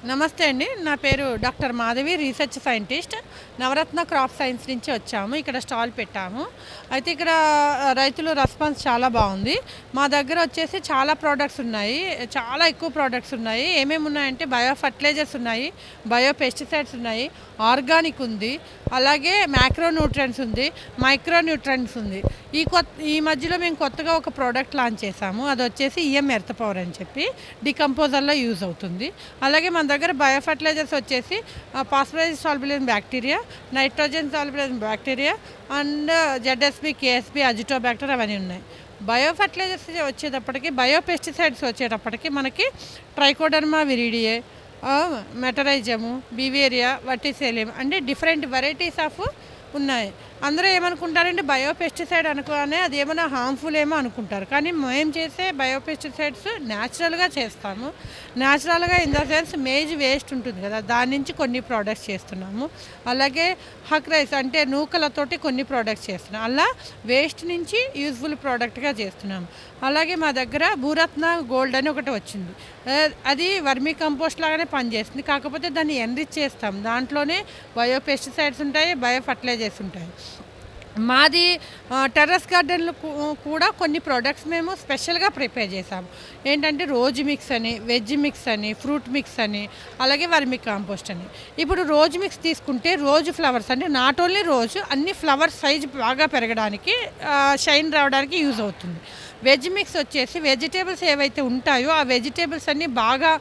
నమస్తే అండి. నా పేరు డాక్టర్ మాధవి, రీసెర్చ్ సైంటిస్ట్. నవరత్న క్రాప్ సైన్స్ నుంచి వచ్చాము. ఇక్కడ స్టాల్ పెట్టాము. అయితే ఇక్కడ రైతుల రెస్పాన్స్ చాలా బాగుంది. మా దగ్గర వచ్చేసి చాలా ప్రోడక్ట్స్ ఉన్నాయి. చాలా ఎక్కువ ప్రోడక్ట్స్ ఉన్నాయి. ఏమేమి ఉన్నాయంటే బయో ఫర్టిలైజర్స్ ఉన్నాయి, బయో పెస్టిసైడ్స్ ఉన్నాయి, ఆర్గానిక్ ఉంది, అలాగే మ్యాక్రో న్యూట్రియంట్స్ ఉంది, మైక్రో న్యూట్రియంట్స్ ఉంది. ఈ మధ్యలో మేము కొత్తగా ఒక ప్రోడక్ట్ లాంచ్ చేసాము. అది వచ్చేసి ఎర్త్ పవర్ అని చెప్పి డికంపోజర్లో యూజ్ అవుతుంది. అలాగే మన దగ్గర బయో ఫర్టిలైజర్స్ వచ్చేసి phosphorus soluble in bacteria, nitrogen soluble in bacteria and ZSB, KSB, azotobacter అవన్నీ ఉన్నాయి. బయో ఫర్టిలైజర్స్ వచ్చేటప్పటికి, బయో పెస్టిసైడ్స్ వచ్చేటప్పటికి మనకి ట్రైకోడర్మా విరిడియే, మెటరైజము, బివేరియా, వర్టిసెలియం అంటే డిఫరెంట్ వెరైటీస్ ఆఫ్ ఉన్నాయి. అందరూ ఏమనుకుంటారంటే బయో పెస్టిసైడ్ అనుకోనే అది ఏమైనా హార్మ్ఫుల్ ఏమో అనుకుంటారు. కానీ మేము చేసే బయో పెస్టిసైడ్స్ న్యాచురల్గా చేస్తాము. న్యాచురల్గా in the sense maize waste ఉంటుంది కదా, దాని నుంచి కొన్ని ప్రోడక్ట్స్ చేస్తున్నాము. అలాగే హక్ రైస్ అంటే నూకలతోటి కొన్ని ప్రోడక్ట్స్ చేస్తున్నాం. అలా వేస్ట్ నుంచి యూజ్ఫుల్ ప్రోడక్ట్గా చేస్తున్నాము. అలాగే మా దగ్గర భూరత్న గోల్డ్ అని ఒకటి వచ్చింది. అది వర్మీ కంపోస్ట్ లాగానే పనిచేస్తుంది. కాకపోతే దాన్ని ఎన్రిచ్ చేస్తాం. దాంట్లోనే బయో పెస్టిసైడ్స్ ఉంటాయి, బయో ఫర్టిలైజర్స్ ఉంటాయి. మాది టెర్రస్ గార్డెన్లో కూడా కొన్ని ప్రోడక్ట్స్ మేము స్పెషల్గా ప్రిపేర్ చేసాము. ఏంటంటే రోజ్ మిక్స్ అని, వెజ్ మిక్స్ అని, ఫ్రూట్ మిక్స్ అని, అలాగే వర్మి కాంపోస్ట్ అని. ఇప్పుడు రోజ్ మిక్స్ తీసుకుంటే రోజు ఫ్లవర్స్ అంటే నాట్ ఓన్లీ రోజు, అన్ని ఫ్లవర్స్ సైజ్ బాగా పెరగడానికి, షైన్ రావడానికి యూజ్ అవుతుంది. వెజ్ మిక్స్ వచ్చేసి వెజిటేబుల్స్ ఏవైతే ఉంటాయో ఆ వెజిటేబుల్స్ అన్నీ బాగా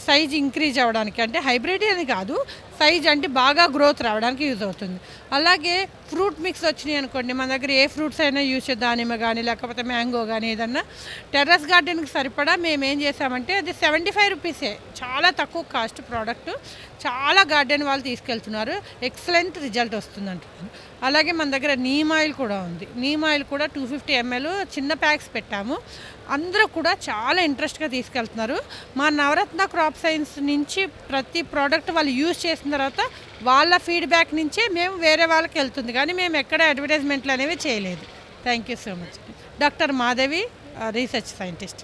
సైజ్ ఇంక్రీజ్ అవ్వడానికి, అంటే హైబ్రిడ్ అని కాదు, సైజ్ అంటే బాగా గ్రోత్ రావడానికి యూజ్ అవుతుంది. అలాగే ఫ్రూట్ మిక్స్ వచ్చినాయి అనుకోండి, మన దగ్గర ఏ ఫ్రూట్స్ అయినా యూజ్ చేద్దాం, దానిమ్మ కానీ లేకపోతే మ్యాంగో కానీ ఏదన్నా టెర్రస్ గార్డెన్కి సరిపడా మేము ఏం చేసామంటే అది 75 రూపీసే, చాలా తక్కువ కాస్ట్ ప్రోడక్ట్. చాలా గార్డెన్ వాళ్ళు తీసుకెళ్తున్నారు, ఎక్సలెంట్ రిజల్ట్ వస్తుంది అంటున్నారు. అలాగే మన దగ్గర నీమ్ ఆయిల్ కూడా ఉంది. నీమ్ ఆయిల్ కూడా 250 ml చిన్న ప్యాక్స్ పెట్టాము. అందరూ కూడా చాలా ఇంట్రెస్ట్గా తీసుకెళ్తున్నారు. మా నవరత్న క్రాప్ సైన్స్ నుంచి ప్రతి ప్రోడక్ట్ వాళ్ళు యూజ్ చేసిన తర్వాత వాళ్ళ ఫీడ్బ్యాక్ నుంచే మేము వేరే వాళ్ళకి వెళ్తుంది, కానీ మేము ఎక్కడ అడ్వర్టైజ్మెంట్లు అనేవి చేయలేదు. Thank you so much. Doctor Madhavi, research scientist.